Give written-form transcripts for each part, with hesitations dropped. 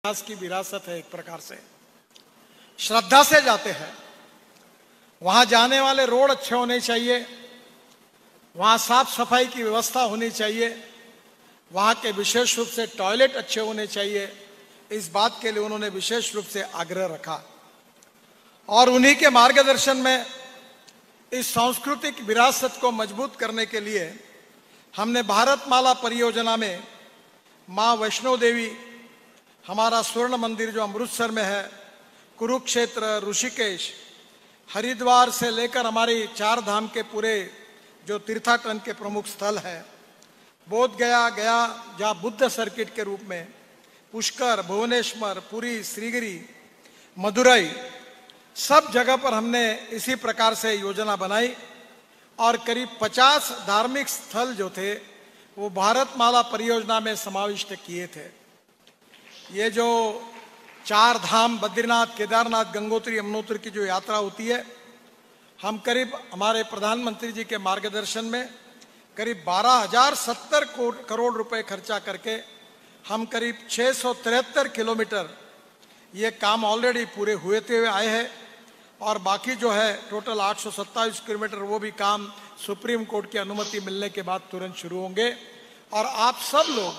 इतिहास की विरासत है। एक प्रकार से श्रद्धा से जाते हैं। वहां जाने वाले रोड अच्छे होने चाहिए, वहां साफ सफाई की व्यवस्था होनी चाहिए, वहां के विशेष रूप से टॉयलेट अच्छे होने चाहिए। इस बात के लिए उन्होंने विशेष रूप से आग्रह रखा और उन्हीं के मार्गदर्शन में इस सांस्कृतिक विरासत को मजबूत करने के लिए हमने भारतमाला परियोजना में मां वैष्णो देवी, हमारा स्वर्ण मंदिर जो अमृतसर में है, कुरुक्षेत्र, ऋषिकेश, हरिद्वार से लेकर हमारी चार धाम के पूरे जो तीर्थाटन के प्रमुख स्थल है, बोध गया, जहाँ बुद्ध सर्किट के रूप में, पुष्कर, भुवनेश्वर, पुरी, श्रीगिरी, मदुरई, सब जगह पर हमने इसी प्रकार से योजना बनाई और करीब 50 धार्मिक स्थल जो थे वो भारतमाला परियोजना में समाविष्ट किए थे। ये जो चार धाम बद्रीनाथ, केदारनाथ, गंगोत्री, यमुनोत्री की जो यात्रा होती है, हम करीब हमारे प्रधानमंत्री जी के मार्गदर्शन में करीब 12,070 करोड़ रुपए खर्चा करके हम करीब 673 किलोमीटर ये काम ऑलरेडी पूरे हुए आए हैं और बाकी जो है टोटल 827 किलोमीटर वो भी काम सुप्रीम कोर्ट की अनुमति मिलने के बाद तुरंत शुरू होंगे। और आप सब लोग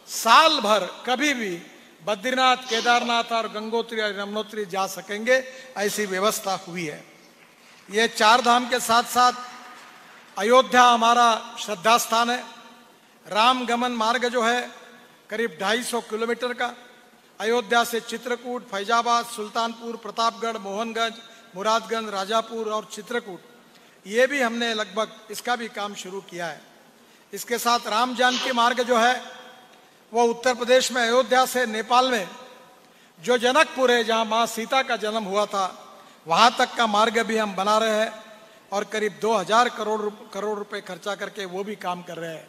साल भर कभी भी बद्रीनाथ, केदारनाथ और गंगोत्री और यमुनोत्री जा सकेंगे, ऐसी व्यवस्था हुई है। ये चार धाम के साथ साथ अयोध्या हमारा श्रद्धा स्थान है। राम गमन मार्ग जो है करीब 250 किलोमीटर का, अयोध्या से चित्रकूट, फैजाबाद, सुल्तानपुर, प्रतापगढ़, मोहनगंज, मुरादगंज, राजापुर और चित्रकूट, ये भी हमने लगभग इसका भी काम शुरू किया है। इसके साथ राम जानकी मार्ग जो है वो उत्तर प्रदेश में अयोध्या से नेपाल में जो जनकपुर है, जहां मां सीता का जन्म हुआ था, वहां तक का मार्ग भी हम बना रहे हैं और करीब 2000 करोड़ रुपए खर्चा करके वो भी काम कर रहे हैं।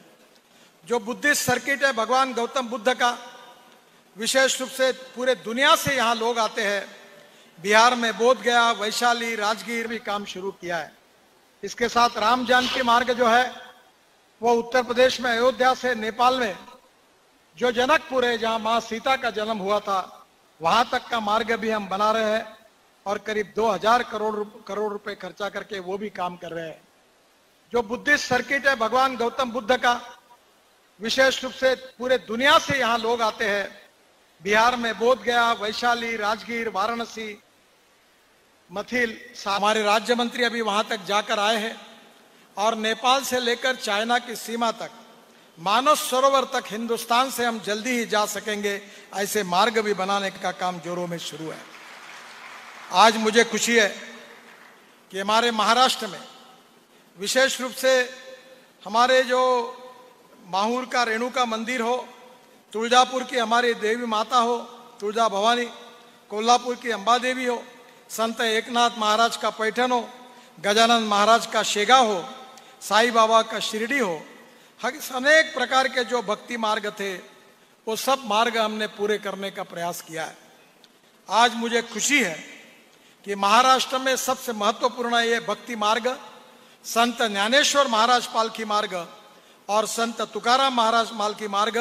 जो बुद्धिस्ट सर्किट है भगवान गौतम बुद्ध का, विशेष रूप से पूरे दुनिया से यहाँ लोग आते हैं। बिहार में बोध गया, वैशाली, राजगीर भी काम शुरू किया है। इसके साथ राम जानकी मार्ग जो है वो उत्तर प्रदेश में अयोध्या से नेपाल में जो जनकपुर है, जहां मां सीता का जन्म हुआ था, वहां तक का मार्ग भी हम बना रहे हैं और करीब 2000 करोड़ रुपए खर्चा करके वो भी काम कर रहे हैं। जो बुद्धिस्ट सर्किट है भगवान गौतम बुद्ध का, विशेष रूप से पूरे दुनिया से यहाँ लोग आते हैं। बिहार में बोध गया, वैशाली, राजगीर, वाराणसी, मथिल, हमारे राज्य मंत्री अभी वहां तक जाकर आए हैं और नेपाल से लेकर चाइना की सीमा तक, मानस सरोवर तक हिंदुस्तान से हम जल्दी ही जा सकेंगे, ऐसे मार्ग भी बनाने का काम जोरों में शुरू है। आज मुझे खुशी है कि हमारे महाराष्ट्र में विशेष रूप से हमारे जो माहूर का रेणुका मंदिर हो, तुळजापुर की हमारी देवी माता हो तुळजा भवानी, कोल्हापुर की अंबा देवी हो, संत एकनाथ महाराज का पैठण हो, गजानन महाराज का शेगा हो, साईं बाबा का शिरडी हो, अनेक प्रकार के जो भक्ति मार्ग थे वो सब मार्ग हमने पूरे करने का प्रयास किया है। आज मुझे खुशी है कि महाराष्ट्र में सबसे महत्वपूर्ण ये भक्ति मार्ग संत ज्ञानेश्वर महाराज पालकी मार्ग और संत तुकाराम महाराज पालकी मार्ग,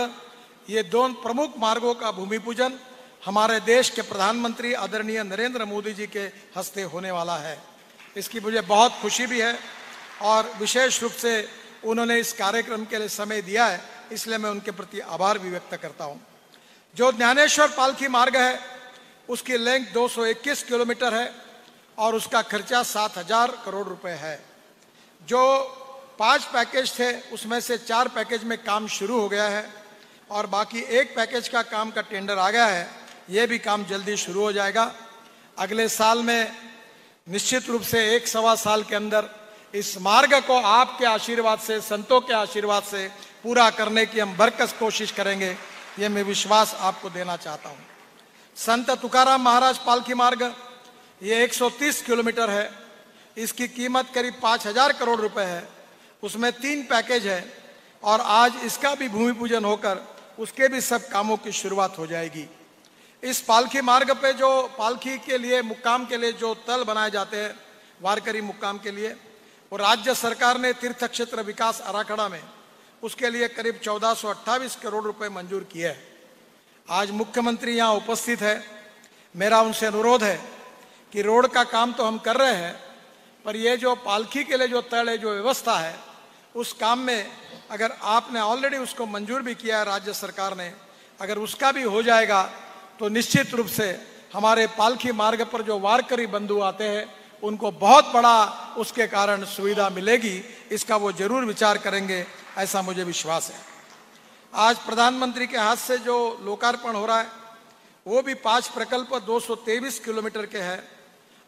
ये दोनों प्रमुख मार्गों का भूमि पूजन हमारे देश के प्रधानमंत्री आदरणीय नरेंद्र मोदी जी के हस्ते होने वाला है। इसकी मुझे बहुत खुशी भी है और विशेष रूप से उन्होंने इस कार्यक्रम के लिए समय दिया है, इसलिए मैं उनके प्रति आभार भी व्यक्त करता हूं। जो ज्ञानेश्वर पालकी मार्ग है उसकी लेंथ 221 किलोमीटर है और उसका खर्चा 7000 करोड़ रुपए है। जो 5 पैकेज थे उसमें से 4 पैकेज में काम शुरू हो गया है और बाकी एक पैकेज का काम का टेंडर आ गया है। ये भी काम जल्दी शुरू हो जाएगा। अगले साल में निश्चित रूप से 1-1.25 साल के अंदर इस मार्ग को आपके आशीर्वाद से, संतों के आशीर्वाद से पूरा करने की हम बरकस कोशिश करेंगे, ये मैं विश्वास आपको देना चाहता हूँ। संत तुकाराम महाराज पालकी मार्ग ये 130 किलोमीटर है। इसकी कीमत करीब 5000 करोड़ रुपए है। उसमें 3 पैकेज है और आज इसका भी भूमि पूजन होकर उसके भी सब कामों की शुरुआत हो जाएगी। इस पालकी मार्ग पे जो पालकी के लिए, मुक्काम के लिए जो तल बनाए जाते हैं वारकरी मुक्काम के लिए, वो राज्य सरकार ने तीर्थ क्षेत्र विकास आराखड़ा में उसके लिए करीब 1428 करोड़ रुपए मंजूर किए हैं। आज मुख्यमंत्री यहाँ उपस्थित है। मेरा उनसे अनुरोध है कि रोड का काम तो हम कर रहे हैं, पर ये जो पालकी के लिए जो तय जो व्यवस्था है, उस काम में अगर आपने ऑलरेडी उसको मंजूर भी किया है राज्य सरकार ने, अगर उसका भी हो जाएगा तो निश्चित रूप से हमारे पालकी मार्ग पर जो वारकरी बंधु आते हैं उनको बहुत बड़ा उसके कारण सुविधा मिलेगी। इसका वो जरूर विचार करेंगे, ऐसा मुझे विश्वास है। आज प्रधानमंत्री के हाथ से जो लोकार्पण हो रहा है वो भी 5 प्रकल्प 223 किलोमीटर के हैं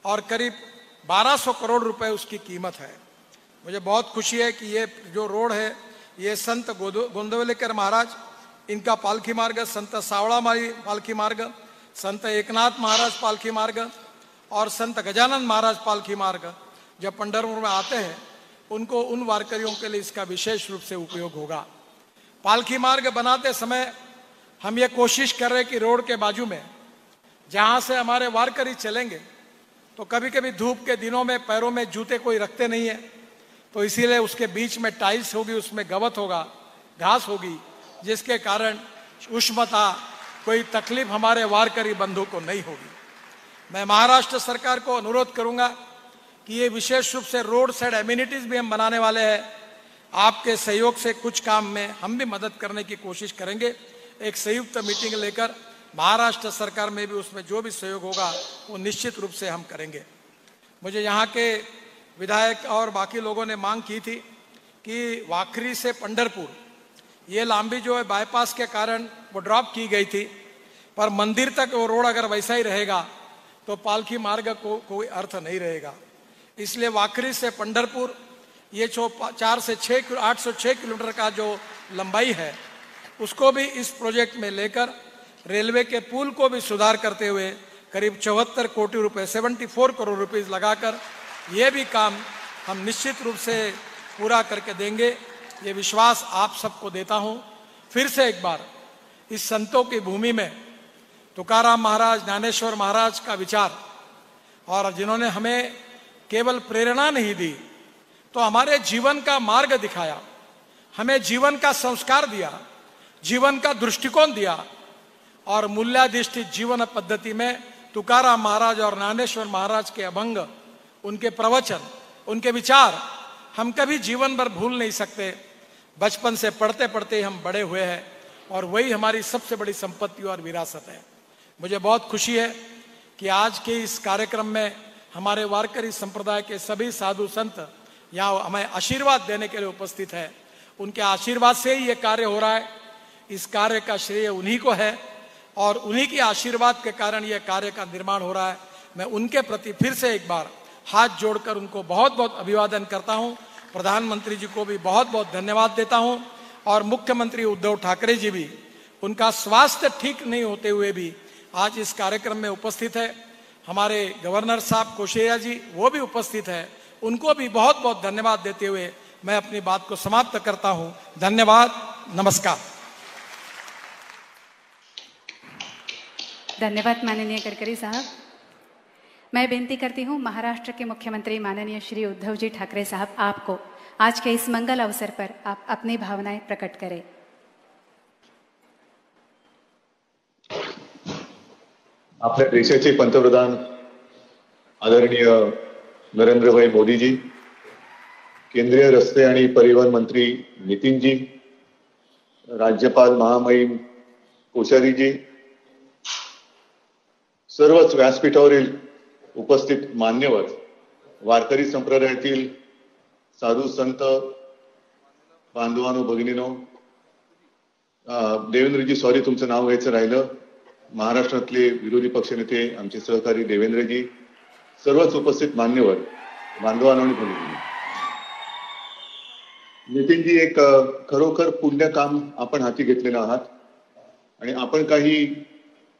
और करीब 1200 करोड़ रुपए उसकी कीमत है। मुझे बहुत खुशी है कि ये जो रोड है ये संत गोंदवलेकर महाराज इनका पालकी मार्ग, संत सावड़ा माई पालकी मार्ग, संत एकनाथ महाराज पालकी मार्ग और संत गजानन महाराज पालकी मार्ग जब पंढरपुर में आते हैं उनको उन वारकरियों के लिए इसका विशेष रूप से उपयोग होगा। पालकी मार्ग बनाते समय हम ये कोशिश कर रहे हैं कि रोड के बाजू में जहाँ से हमारे वारकरी चलेंगे तो कभी कभी धूप के दिनों में पैरों में जूते कोई रखते नहीं है, तो इसीलिए उसके बीच में टाइल्स होगी, उसमें गवत होगा, घास होगी, जिसके कारण उष्णता कोई तकलीफ हमारे वारकरी बंधु को नहीं होगी। मैं महाराष्ट्र सरकार को अनुरोध करूंगा कि ये विशेष रूप से रोड साइड एमिनिटीज भी हम बनाने वाले हैं। आपके सहयोग से कुछ काम में हम भी मदद करने की कोशिश करेंगे। एक संयुक्त मीटिंग लेकर महाराष्ट्र सरकार में भी उसमें जो भी सहयोग होगा वो निश्चित रूप से हम करेंगे। मुझे यहाँ के विधायक और बाकी लोगों ने मांग की थी कि वाखरी से पंढरपुर ये लांबी जो है बाईपास के कारण वो ड्रॉप की गई थी, पर मंदिर तक वो रोड अगर वैसा ही रहेगा तो पालकी मार्ग को कोई अर्थ नहीं रहेगा। इसलिए वाखरी से पंढरपुर ये जो 4 से 6 806 किलोमीटर का जो लंबाई है उसको भी इस प्रोजेक्ट में लेकर रेलवे के पुल को भी सुधार करते हुए करीब 74 कोटि रुपए 74 करोड़ रुपए लगाकर ये भी काम हम निश्चित रूप से पूरा करके देंगे। ये विश्वास आप सबको देता हूँ। फिर से एक बार इस संतों की भूमि में तुकाराम महाराज, ज्ञानेश्वर महाराज का विचार, और जिन्होंने हमें केवल प्रेरणा नहीं दी तो हमारे जीवन का मार्ग दिखाया, हमें जीवन का संस्कार दिया, जीवन का दृष्टिकोण दिया, और मूल्याधिष्ठित जीवन पद्धति में तुकाराम महाराज और ज्ञानेश्वर महाराज के अभंग, उनके प्रवचन, उनके विचार हम कभी जीवन भर भूल नहीं सकते। बचपन से पढ़ते पढ़ते हम बड़े हुए हैं और वही हमारी सबसे बड़ी संपत्ति और विरासत है। मुझे बहुत खुशी है कि आज के इस कार्यक्रम में हमारे वारकरी संप्रदाय के सभी साधु संत यहाँ हमें आशीर्वाद देने के लिए उपस्थित है। उनके आशीर्वाद से ही ये कार्य हो रहा है। इस कार्य का श्रेय उन्हीं को है और उन्हीं के आशीर्वाद के कारण ये कार्य का निर्माण हो रहा है। मैं उनके प्रति फिर से एक बार हाथ जोड़कर उनको बहुत बहुत अभिवादन करता हूँ। प्रधानमंत्री जी को भी बहुत बहुत धन्यवाद देता हूँ और मुख्यमंत्री उद्धव ठाकरे जी भी, उनका स्वास्थ्य ठीक नहीं होते हुए भी आज इस कार्यक्रम में उपस्थित है। हमारे गवर्नर साहब कोश्यारी जी वो भी उपस्थित है, उनको भी बहुत बहुत धन्यवाद देते हुए मैं अपनी बात को समाप्त करता हूँ। धन्यवाद, नमस्कार। धन्यवाद माननीय गडकरी साहब। मैं बेनती करती हूँ महाराष्ट्र के मुख्यमंत्री माननीय श्री उद्धव जी ठाकरे साहब, आपको आज के इस मंगल अवसर पर आप अपनी भावनाएं प्रकट करें। आपल्या देशाचे पंतप्रधान आदरणीय नरेंद्रभाई मोदीजी, केंद्रीय रस्ते आणि परिवहन मंत्री नितीनजी, राज्यपाल महामहिम कोश्यारीजी, सर्वच व्यासपीठावरील उपस्थित मान्यवर, वारकरी संप्रदायातील साधू संत बांधवांनो, भगिनीनो, देवेंद्रजी, सॉरी तुमचं नाव घ्यायचं राहिलं, महाराष्ट्रातले विरोधी पक्षनेते आमचे सहकारी देवेंद्रजी, सर्वच उपस्थित मान्यवर, बांधवांनो आणि भगिनीनो, नितीनजी, एक खरोखर पुण्य काम आपण हाती घेतलेलं आहात आणि आपण काही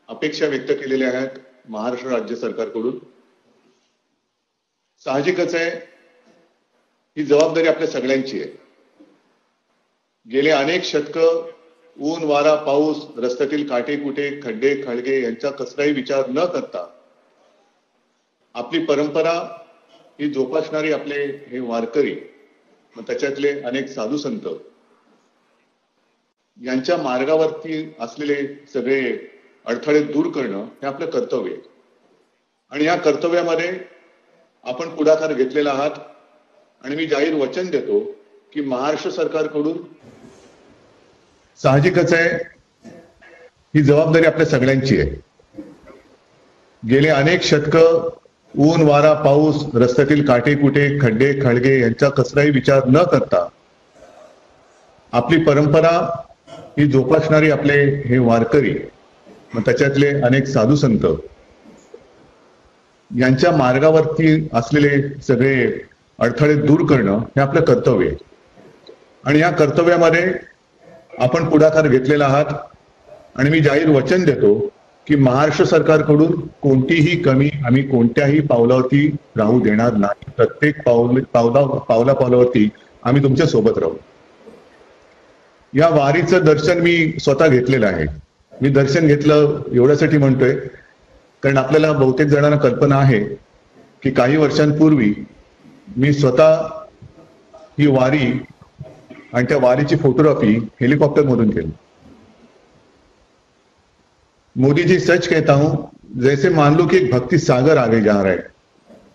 अपेक्षा व्यक्त केलेल्या आहेत महाराष्ट्र राज्य सरकारकडून। साहजिकच आहे, ही जबाबदारी आपल्या सगळ्यांची आहे। गेले अनेक शतक ऊन, वारा, पाऊस, रस्त्यातील काटेकुटे, खड्डे, खळगे यांचा कसलाही विचार न करता आपली परंपरा ही जोपासणारी आपले हे वारकरी, मग त्याच्यातले अनेक साधू संत यांच्या मार्गावरती असलेले सगळे अडथळे दूर करणं हे आपलं कर्तव्य आहे. आणि या कर्तव्यामध्ये आपण पुढाकार घेतलेला आहात आणि मी जाहीर वचन देतो की महाराष्ट्र सरकारकडून साहजिकच आहे ही जबाबदारी आपल्या सगळ्यांची आहे. गेले अनेक शतकं ऊन वारा पाऊस रस्त्यातील काटेकुटे खड्डे खळगे यांचा कसलाही विचार न करता आपली परंपरा ही जोपासणारी आपले हे वारकरी मग त्याच्यातले अनेक साधू संत यांच्या मार्गावरती असलेले सगळे अडथळे दूर करणं हे आपलं कर्तव्य आहे. आणि या कर्तव्यामध्ये आपण पुढाकार घेतलेला आहात आणि मी जाहीर वचन देतो की महाराष्ट्र सरकारकडून कोणतीही कमी आम्ही कोणत्याही पावलावरती राहू देणार नाही. प्रत्येक पावलावरती आम्ही तुमच्या सोबत राहू. या वारीचं दर्शन मी स्वतः घेतलेलं आहे. मी दर्शन घेतलं एवढ्यासाठी म्हणतोय कारण आपल्याला बहुतेक जणांना कल्पना आहे की काही वर्षांपूर्वी मी स्वतः ही वारी आणि त्या वारीची फोटोग्राफी हेलिकॉप्टर मधून केली. मोदी जी सच कहता हूं, जैसे मान लो की एक भक्ती सागर आगे जा रहा है.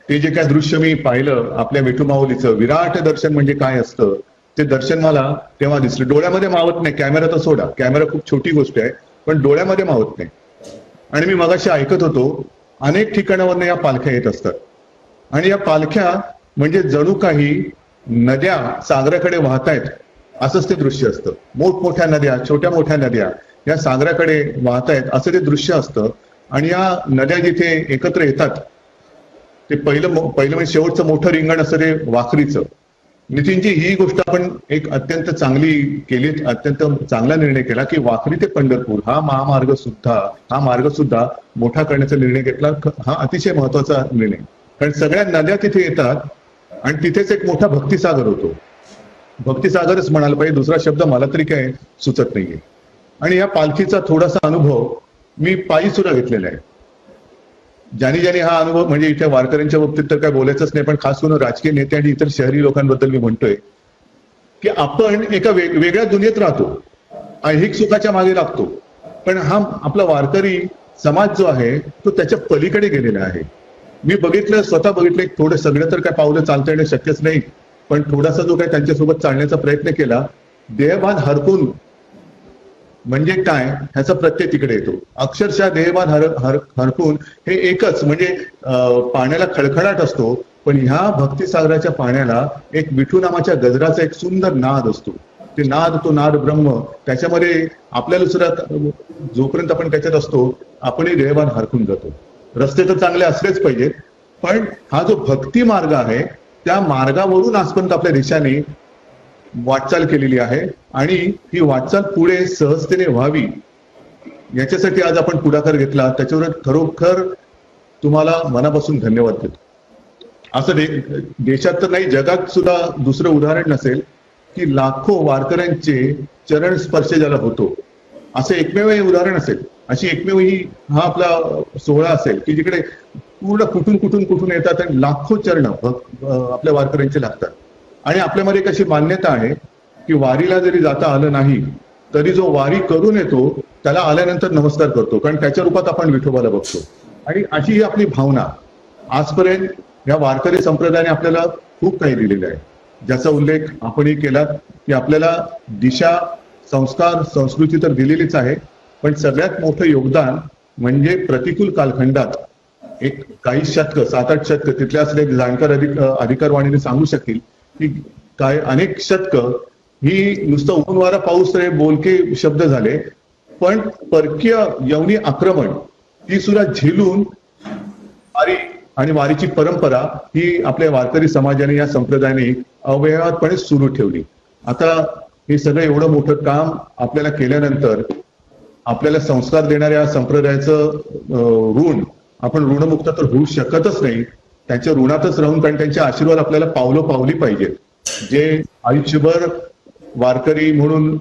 ते जे काय दृश्य मी पाहिलं आपल्या विठू माऊलीचं विराट दर्शन म्हणजे काय असतं ते दर्शन मला तेव्हा दिसलं. डोळ्यामध्ये मावत नाही. कॅमेरा तर सोडा, कॅमेरा खूप छोटी गोष्ट आहे पण डोळ्यामध्ये मावत नाही. आणि मी मगाशी ऐकत होतो अनेक ठिकाणावरनं या पालख्या येत असतात आणि या पालख्या म्हणजे जणू काही नद्या सागराकडे वाहतायत असंच ते दृश्य असतं. मोठमोठ्या नद्या छोट्या मोठ्या नद्या या सागराकडे वाहतायत असं ते दृश्य असतं. आणि या नद्या जिथे एकत्र येतात ते पहिलं म्हणजे शेवटचं मोठं रिंगण असतं ते वाखरीचं. नितीनजी ही गोष्ट आपण एक अत्यंत चांगली केली, अत्यंत चांगला निर्णय केला की वाखरी ते पंढरपूर हा मार्ग सुद्धा मोठा करण्याचा निर्णय घेतला. हा अतिशय महत्वाचा निर्णय कारण सगळ्या नद्या तिथे येतात आणि तिथेच एक मोठा भक्तिसागर होतो. भक्तिसागरच म्हणायला पाहिजे, दुसरा शब्द मला तरी काय सुचत नाहीये. आणि या पालखीचा थोडासा अनुभव मी पायी सुद्धा घेतलेला आहे. ज्यांनी हा अनुभव म्हणजे इथे वारकऱ्यांच्या बाबतीत तर काय बोलायचंच नाही पण खास करून राजकीय नेते आणि इतर शहरी लोकांबद्दल मी म्हणतोय की आपण एका वेगळ्या दुनियेत राहतो, ऐहिक सुखाच्या मागे लागतो. पण हा आपला वारकरी समाज जो आहे तो त्याच्या पलीकडे गेलेला आहे. मी स्वतः बघितलं थोडं सगळं तर काय पावलं चालता येणं शक्यच नाही पण थोडासा जो काय त्यांच्यासोबत चालण्याचा प्रयत्न केला. देहभान हरपून म्हणजे काय ह्याचा प्रत्यय तिकडे येतो. अक्षरशः देहभान हरपून हे एकच म्हणजे पाण्याला खळखळाट असतो पण ह्या भक्तिसागराच्या पाण्याला एक विठू नामाच्या गजराचा एक सुंदर नाद असतो. ते तो नाद ब्रह्म त्याच्यामध्ये आपल्याला सुद्धा जोपर्यंत आपण त्याच्यात असतो आपणही देहभान हरपून जातो. रस्ते तर चांगले असलेच पाहिजेत पण हा जो भक्ती मार्ग आहे त्या मार्गावरून आजपर्यंत आपल्या देशाने वाटचाल केलेली आहे आणि ही वाटचाल पुढे सहजतेने व्हावी याच्यासाठी आज आपण पुढाकार घेतला. त्याच्यावर खरोखर तुम्हाला मनापासून धन्यवाद देतो. असं देशात तर नाही जगात सुद्धा दुसरं उदाहरण नसेल की लाखो वारकऱ्यांचे चरण स्पर्श ज्याला होतो असं एकमेव हे उदाहरण असेल. अशी एकमेव हा आपला सोहळा असेल की जिकडे पूर्ण कुठून येतात आणि लाखो चरण आपल्या वारकऱ्यांचे लागतात. आणि आपल्यामध्ये एक अशी मान्यता आहे की वारीला जरी जाता आलं नाही तरी जो वारी करून येतो त्याला आल्यानंतर नमस्कार करतो कारण त्याच्या रूपात आपण विठोबाला बघतो. आणि अशी ही आपली भावना आजपर्यंत या वारकरी संप्रदायाने आपल्याला खूप काही दिलेलं आहे ज्याचा उल्लेख आपणही केला की आपल्याला दिशा संस्कार संस्कृती तर दिलेलीच आहे पण सगळ्यात मोठं योगदान म्हणजे प्रतिकूल कालखंडात एक काही शतकं 7-8 शतकं तिथल्या असलेले जाणकार अधिकारवाणीने सांगू शकतील की काय अनेक शतकं ही नुसतं ऊन वारा पाऊस रे बोलके शब्द झाले पण परकीय यवनी आक्रमण ती सुद्धा झेलून वारी आणि वारीची परंपरा ही आपल्या वारकरी समाजाने या संप्रदायाने अवयवातपणे सुरू ठेवली. आता हे सगळं एवढं मोठं काम आपल्याला केल्यानंतर आपल्याला संस्कार देणाऱ्या संप्रदायाचं ऋण आपण ऋणमुक्त तर होऊ शकतच नाही. त्यांच्या ऋणातच राहून कारण त्यांचे आशीर्वाद आपल्याला पावली पाहिजेत. जे आयुष्यभर वारकरी म्हणून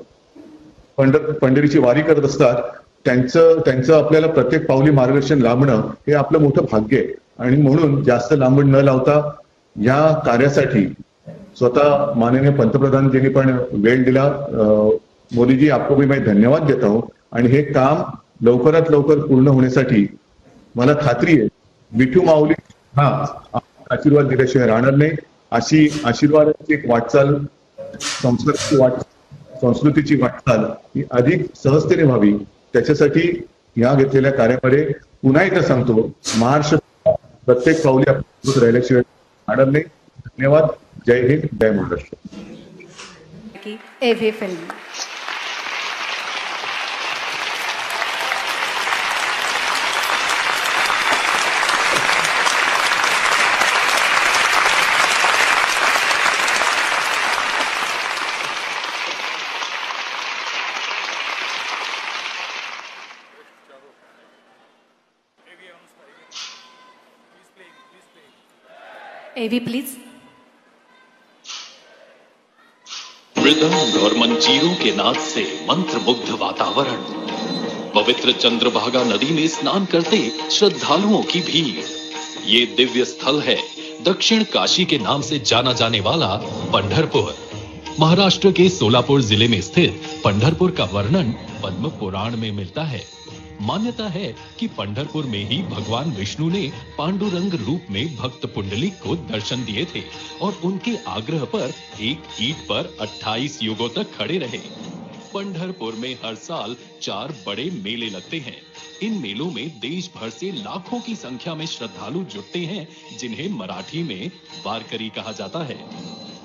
पंढरीची वारी करत असतात त्यांचं आपल्याला प्रत्येक पावली मार्गदर्शन लाभणं हे आपलं मोठं भाग्य आहे. आणि म्हणून जास्त लांबण न लावता या कार्यासाठी स्वतः माननीय पंतप्रधानजींनी पण वेळ दिला. मोदी जी, आपको भी मैं धन्यवाद देता हूं आणि हे काम लवकरात लवकर पूर्ण होण्यासाठी मला खात्री आहे विठू माऊली आशीर्वाद दिल्याशिवाय राहणार नाही. अशी आशीर्वादाची एक वाटचाल, संस्कृतीची वाटचाल ही अधिक सहजतेने व्हावी, त्याच्यासाठी या घेतलेल्या कार्यामध्ये पुन्हा एकदा सांगतो, महाराष्ट्र प्रत्येक पाऊली आपण राहिल्याशिवाय राहणार नाही. धन्यवाद. जय हिंद, जय Maharashtra. AV film. AV please. मृदंग और मंजीरों के नाद से मंत्रमुग्ध वातावरण, पवित्र चंद्रभागा नदी में स्नान करते श्रद्धालुओं की भीड़. ये दिव्य स्थल है दक्षिण काशी के नाम से जाना जाने वाला पंढरपुर. महाराष्ट्र के सोलापुर जिले में स्थित पंढरपुर का वर्णन पद्म पुराण में मिलता है. मान्यता है कि पंढरपुर में ही भगवान विष्णु ने पांडुरंग रूप में भक्त पुंडलिक को दर्शन दिए थे और उनके आग्रह पर एक ईंट पर 28 युगों तक खड़े रहे. पंढरपुर में हर साल 4 बड़े मेले लगते हैं. इन मेलों में देश भर से लाखों की संख्या में श्रद्धालु जुटते हैं, जिन्हें मराठी में वारकरी कहा जाता है.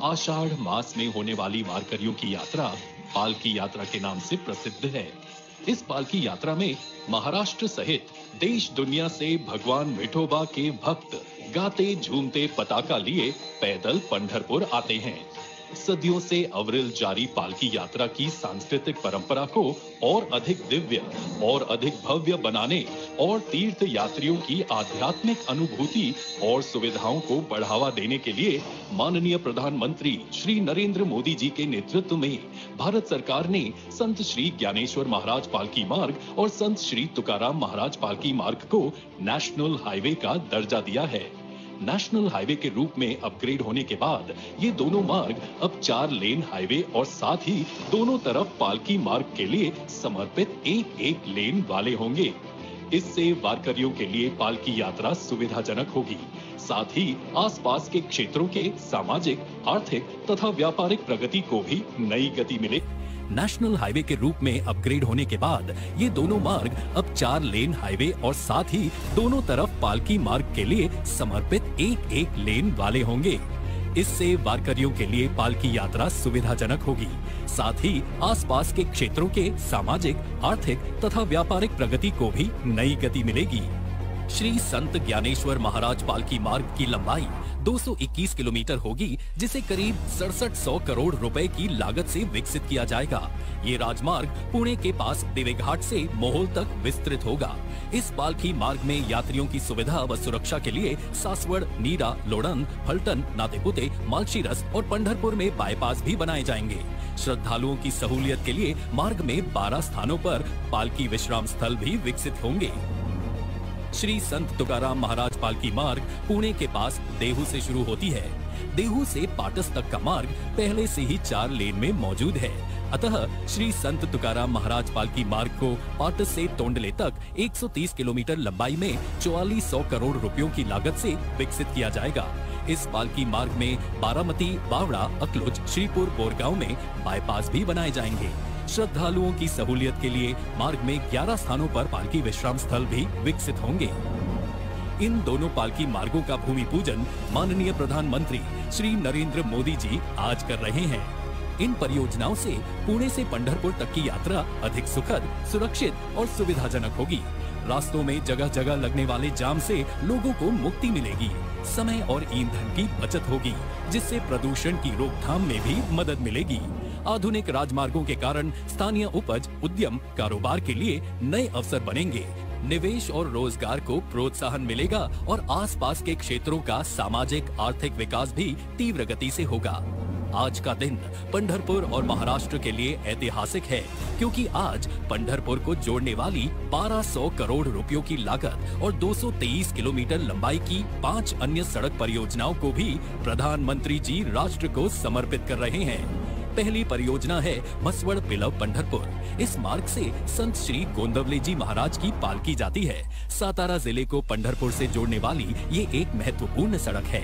आषाढ़ मास में होने वाली वारकरियों की यात्रा पालकी यात्रा के नाम से प्रसिद्ध है. इस पालकी यात्रा में महाराष्ट्र सहित देश दुनिया से भगवान विठोबा के भक्त गाते झूमते पताका लिए पैदल पंढरपुर आते हैं. सदियों से अविरल जारी पालकी यात्रा की सांस्कृतिक परंपरा को और अधिक दिव्य और अधिक भव्य बनाने और तीर्थ यात्रियों की आध्यात्मिक अनुभूति और सुविधाओं को बढ़ावा देने के लिए माननीय प्रधानमंत्री श्री नरेंद्र मोदी जी के नेतृत्व में भारत सरकार ने संत श्री ज्ञानेश्वर महाराज पालकी मार्ग और संत श्री तुकाराम महाराज पालकी मार्ग को नेशनल हाईवे का दर्जा दिया है. नेशनल हाईवे के रूप में अपग्रेड होने के बाद ये दोनों मार्ग अब 4 लेन हाईवे और साथ ही दोनों तरफ पालकी मार्ग के लिए समर्पित एक लेन वाले होंगे. इससे वारकरियों के लिए पालकी यात्रा सुविधाजनक होगी. साथ ही आसपास के क्षेत्रों के सामाजिक, आर्थिक तथा व्यापारिक प्रगति को भी नई गति मिलेगी. नेशनल हाईवे के रूप में अपग्रेड होने के बाद ये दोनों मार्ग अब 4 लेन हाईवे और साथ ही दोनों तरफ पालकी मार्ग के लिए समर्पित एक लेन वाले होंगे. इससे वारकरियों के लिए पालकी यात्रा सुविधाजनक होगी. साथ ही आसपास के क्षेत्रों के सामाजिक, आर्थिक तथा व्यापारिक प्रगति को भी नई गति मिलेगी. श्री संत ज्ञानेश्वर महाराज पालकी मार्ग की लंबाई 221 किलोमीटर होगी, जिसे करीब 6700 करोड़ रुपए की लागत से विकसित किया जाएगा. ये राजमार्ग पुणे के पास देवेघाट से मोहोल तक विस्तृत होगा. इस पालकी मार्ग में यात्रियों की सुविधा व सुरक्षा के लिए सासवड़, नीरा, लोड़न, फलटन, नातेपुते, मालशीरस और पंढरपुर में बाईपास भी बनाए जाएंगे. श्रद्धालुओं की सहूलियत के लिए मार्ग में 12 स्थानों पर पालकी विश्राम स्थल भी विकसित होंगे. श्री संत तुकाराम महाराज पालकी मार्ग पुणे के पास देहू से शुरू होती है. देहू से पाटस तक का मार्ग पहले से ही 4 लेन में मौजूद है. अतः श्री संत तुकाराम महाराज पालकी मार्ग को पाटस से तोंडले तक 130 किलोमीटर लंबाई में 4400 करोड़ रुपयों की लागत से विकसित किया जाएगा. इस पालकी मार्ग में बारामती, बावड़ा, अकलुज, श्रीपुर, बोरगांव में बाईपास भी बनाए जाएंगे. श्रद्धालुओं की सहूलियत के लिए मार्ग में 11 स्थानों पर पालकी विश्राम स्थल भी विकसित होंगे. इन दोनों पालकी मार्गों का भूमि पूजन माननीय प्रधानमंत्री श्री नरेंद्र मोदी जी आज कर रहे हैं. इन परियोजनाओं से पुणे से पंढरपुर तक की यात्रा अधिक सुखद, सुरक्षित और सुविधाजनक होगी. रास्तों में जगह जगह लगने वाले जाम से लोगों को मुक्ति मिलेगी. समय और ईंधन की बचत होगी, जिससे प्रदूषण की रोकथाम में भी मदद मिलेगी. आधुनिक राजमार्गों के कारण स्थानीय उपज, उद्यम, कारोबार के लिए नए अवसर बनेंगे. निवेश और रोजगार को प्रोत्साहन मिलेगा और आसपास के क्षेत्रों का सामाजिक, आर्थिक विकास भी तीव्र गति से होगा. आज का दिन पंढरपुर और महाराष्ट्र के लिए ऐतिहासिक है, क्योंकि आज पंढरपुर को जोड़ने वाली 1200 करोड़ रुपयों की लागत और 223 किलोमीटर लंबाई की 5 अन्य सड़क परियोजनाओं को भी प्रधानमंत्री जी राष्ट्र को समर्पित कर रहे हैं. पहली परियोजना है मसवड़ पिलव पंढरपुर। इस मार्ग से संत श्री गोंदवले जी महाराज की पालकी जाती है। सातारा जिले को पंढरपुर से जोड़ने वाली ये एक महत्वपूर्ण सड़क है।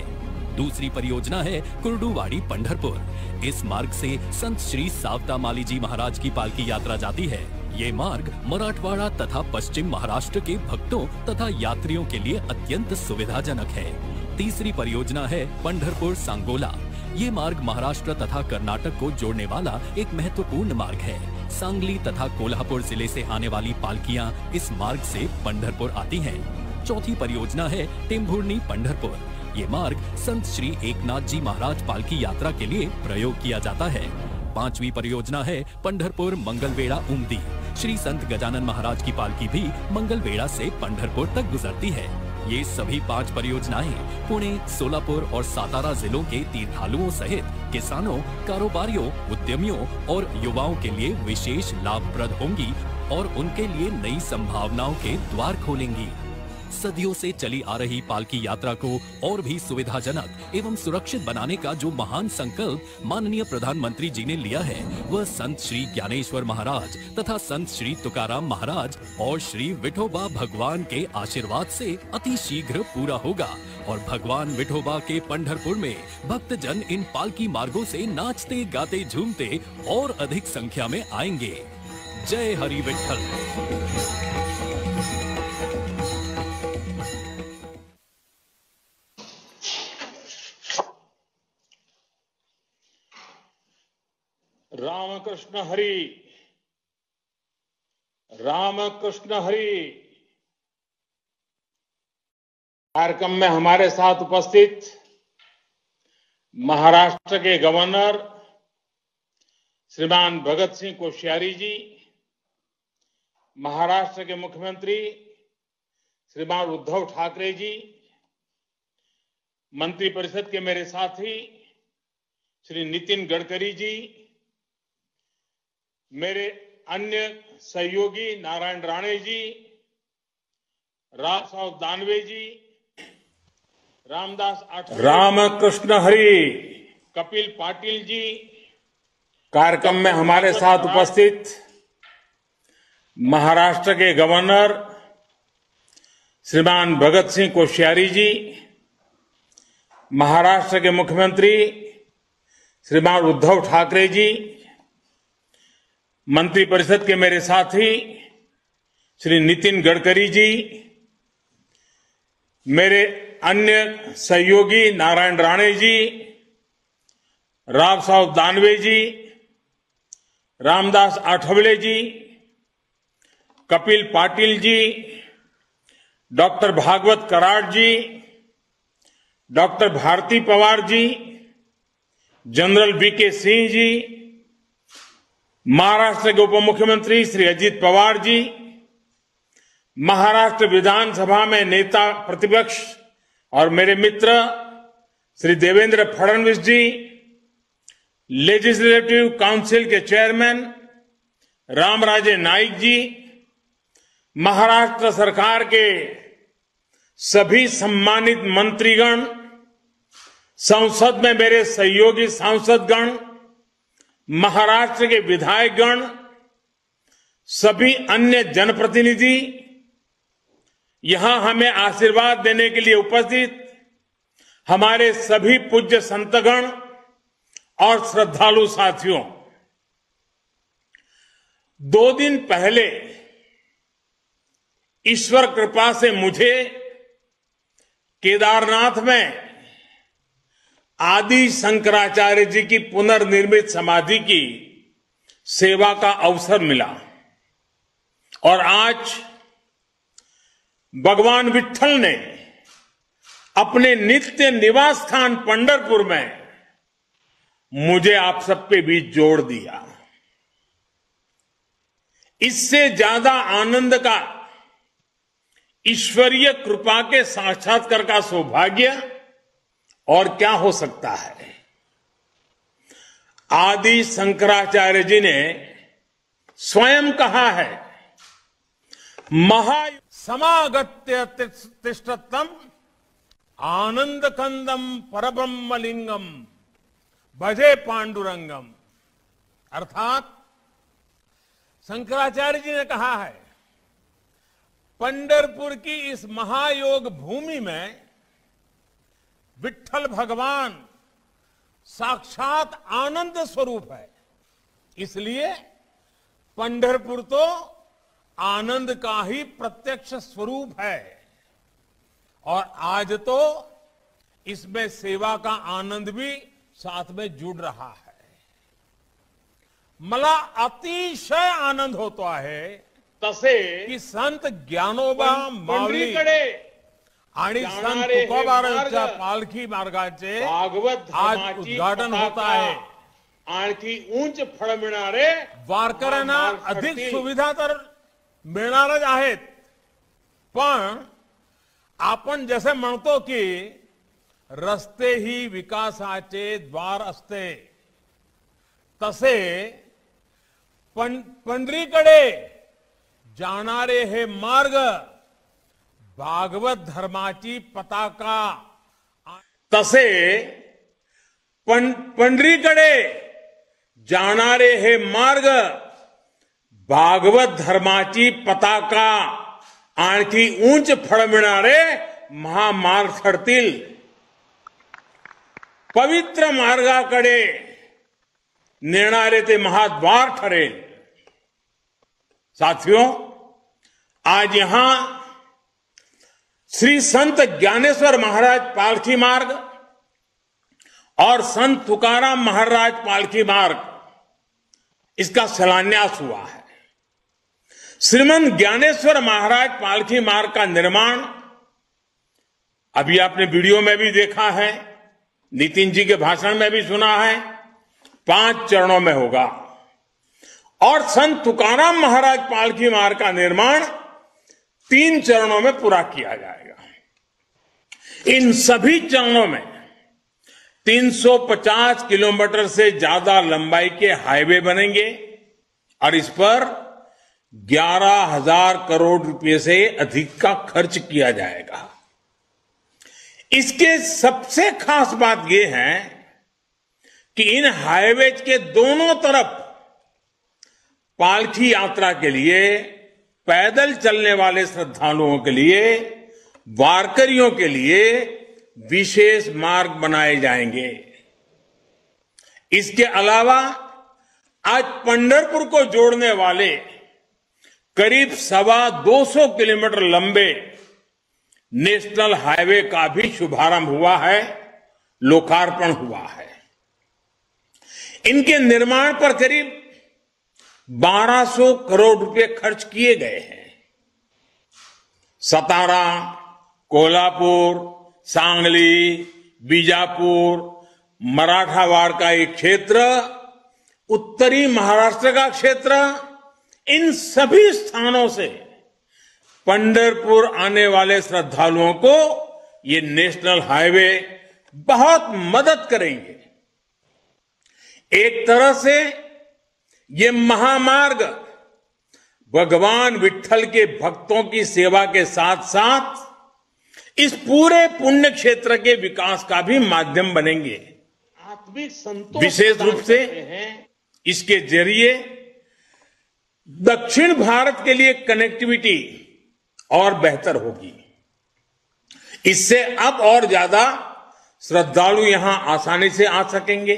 दूसरी परियोजना है कुर्डुवाड़ी पंढरपुर। इस मार्ग से संत श्री सावता माली जी महाराज की पालकी यात्रा जाती है। ये मार्ग मराठवाड़ा तथा पश्चिम महाराष्ट्र के भक्तों तथा यात्रियों के लिए अत्यंत सुविधाजनक है। तीसरी परियोजना है पंढरपुर सांगोला। ये मार्ग महाराष्ट्र तथा कर्नाटक को जोड़ने वाला एक महत्वपूर्ण मार्ग है। सांगली तथा कोल्हापुर जिले से आने वाली पालकियां इस मार्ग से पंढरपुर आती हैं। चौथी परियोजना है टेम्भुर्नी पंढरपुर। ये मार्ग संत श्री एकनाथ जी महाराज पालकी यात्रा के लिए प्रयोग किया जाता है। पांचवी परियोजना है पंढरपुर मंगलवेढ़ा उमदी। श्री संत गजानन महाराज की पालकी भी मंगलवेढ़ा से पंढरपुर तक गुजरती है। ये सभी 5 परियोजनाएं पुणे, सोलापुर और सातारा जिलों के तीर्थालुओं सहित किसानों, कारोबारियों, उद्यमियों और युवाओं के लिए विशेष लाभप्रद होंगी और उनके लिए नई संभावनाओं के द्वार खोलेंगी। सदियों से चली आ रही पालकी यात्रा को और भी सुविधाजनक एवं सुरक्षित बनाने का जो महान संकल्प माननीय प्रधानमंत्री जी ने लिया है, वह संत श्री ज्ञानेश्वर महाराज तथा संत श्री तुकाराम महाराज और श्री विठोबा भगवान के आशीर्वाद से अति शीघ्र पूरा होगा और भगवान विठोबा के पंढरपुर में भक्तजन इन पालकी मार्गों से नाचते गाते झूमते और अधिक संख्या में आएंगे। जय हरि विठ्ठल। रामकृष्ण हरि, रामकृष्ण हरि। कार्यक्रम में हमारे साथ उपस्थित महाराष्ट्र के गवर्नर श्रीमान भगत सिंह कोश्यारी जी, महाराष्ट्र के मुख्यमंत्री श्रीमान उद्धव ठाकरे जी, मंत्रिपरिषद के मेरे साथी श्री नितिन गडकरी जी, मेरे अन्य सहयोगी नारायण राणे जी, राव साहब दानवे जी, रामदास आठवले, रामकृष्ण हरि, कपिल पाटिल जी, कार्यक्रम में हमारे साथ उपस्थित महाराष्ट्र के गवर्नर श्रीमान भगत सिंह कोश्यारी जी, महाराष्ट्र के मुख्यमंत्री श्रीमान उद्धव ठाकरे जी, मंत्रिपरिषद के मेरे साथी श्री नितिन गडकरी जी, मेरे अन्य सहयोगी नारायण राणे जी, राव साहब दानवे जी, रामदास आठवले जी, कपिल पाटिल जी, डॉक्टर भागवत कराड़ जी, doctor Bharti Pawar ji, general VK Singh ji, Maharashtra के उप मुख्यमंत्री श्री अजित पवार जी, महाराष्ट्र विधानसभा में नेता प्रतिपक्ष और मेरे मित्र श्री देवेंद्र फडणवीस जी, लेजिस्लेटिव काउंसिल के चेयरमैन रामराजे नाईक जी, महाराष्ट्र सरकार के सभी सम्मानित मंत्रीगण, संसद में मेरे सहयोगी सांसदगण, महाराष्ट्र के विधायकगण, सभी अन्य जनप्रतिनिधि, यहां हमें आशीर्वाद देने के लिए उपस्थित हमारे सभी पूज्य संतगण और श्रद्धालु साथियों, 2 दिन पहले ईश्वर कृपा से मुझे केदारनाथ में आदि शंकराचार्य जी की पुनर्निर्मित समाधि की सेवा का अवसर मिला और आज भगवान विट्ठल ने अपने नित्य निवास स्थान पंढरपुर में मुझे आप सबके बीच जोड़ दिया। इससे ज्यादा आनंद का, ईश्वरीय कृपा के साक्षात्कार का सौभाग्य और क्या हो सकता है। आदि शंकराचार्य जी ने स्वयं कहा है, महा समागत्य तिष्ठतम आनंद कंदम परब्रह्मलिंगम भजे पांडुरंगम अर्थात शंकराचार्य जी ने कहा है, पंढरपुर की इस महायोग भूमि में विट्ठल भगवान साक्षात आनंद स्वरूप है। इसलिए पंढरपुर तो आनंद का ही प्रत्यक्ष स्वरूप है और आज तो इसमें सेवा का आनंद भी साथ में जुड़ रहा है। मला अतिशय आनंद होतो आहे तसे की संत ज्ञानोबा माऊली पंढरीकडे आणि संत जाणारे हे तुकोबारांच्या मार्ग पालखी मार्गाचे भागवत आज धर्माची उद्घाटन होत पताका आहे। आणखी उंच फळ मिळणारे वारकऱ्यांना महामार्ग अधिक ठरतील. सुविधा तर मिळणारच आहेत, पण आपण जसे म्हणतो की रस्ते ही विकासाचे द्वार असते, तसे पंढरीकडे जाणारे हे मार्ग भागवत धर्माची पताका तसे पंढरीकडे जाणारे हे मार्ग भागवत धर्माची पताका आणखी उंच फळ मिळणारे महामार्ग ठरतील. पवित्र मार्गाकडे नेणारे ते महाद्वार ठरेल. साथियों, आज यहां श्री संत ज्ञानेश्वर महाराज पालखी मार्ग और संत तुकाराम महाराज पालखी मार्ग, इसका शिलान्यास हुआ है. श्रीमंत ज्ञानेश्वर महाराज पालखी मार्ग का निर्माण अभी आपने वीडियो में भी देखा है, नितिन जी के भाषण में भी सुना है, 5 चरणों में होगा. और संत तुकाराम महाराज पालखी मार्ग का निर्माण 3 चरणों में पूरा किया जाएगा. इन सभी चरणों में 350 किलोमीटर से ज्यादा लंबाई के हाईवे बनेंगे और इस पर 11,000 करोड़ रुपए से अधिक का खर्च किया जाएगा. इसके सबसे खास बात यह है कि इन हाईवे के दोनों तरफ पालकी यात्रा के लिए, पैदल चलने वाले श्रद्धालुओं के लिए, वारकरियों के लिए विशेष मार्ग बनाए जाएंगे. इसके अलावा आज पंढरपुर को जोड़ने वाले करीब 225 किलोमीटर लंबे नेशनल हाईवे का भी शुभारंभ हुआ है, लोकार्पण हुआ है. इनके निर्माण पर करीब 1200 करोड़ रुपए खर्च किए गए हैं. सतारा, कोल्हापुर, सांगली, बीजापुर, मराठावाड़ का एक क्षेत्र, उत्तरी महाराष्ट्र का क्षेत्र, इन सभी स्थानों से पंढरपुर आने वाले श्रद्धालुओं को ये नेशनल हाईवे बहुत मदद करेंगे. एक तरह से ये महामार्ग भगवान विट्ठल के भक्तों की सेवा के साथ साथ इस पूरे पुण्य क्षेत्र के विकास का भी माध्यम बनेंगे. आत्मिक संतोष विशेष रूप से इसके जरिए दक्षिण भारत के लिए कनेक्टिविटी और बेहतर होगी. इससे अब और ज्यादा श्रद्धालु यहां आसानी से आ सकेंगे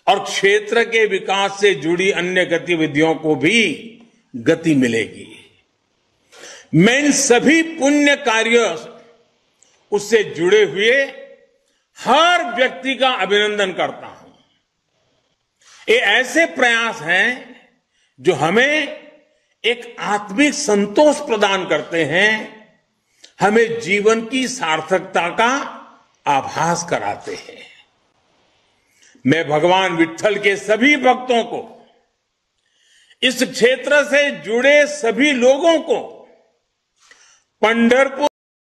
और क्षेत्र के विकास से जुड़ी अन्य गतिविधियों को भी गति मिलेगी. मैं इन सभी पुण्य कार्यों उससे जुड़े हुए हर व्यक्ति का अभिनंदन करता हूं. ये ऐसे प्रयास हैं जो हमें एक आत्मिक संतोष प्रदान करते हैं, हमें जीवन की सार्थकता का आभास कराते हैं. मैं भगवान विट्ठल के सभी भक्तों को, इस क्षेत्र से जुड़े सभी लोगों को पंढरपुर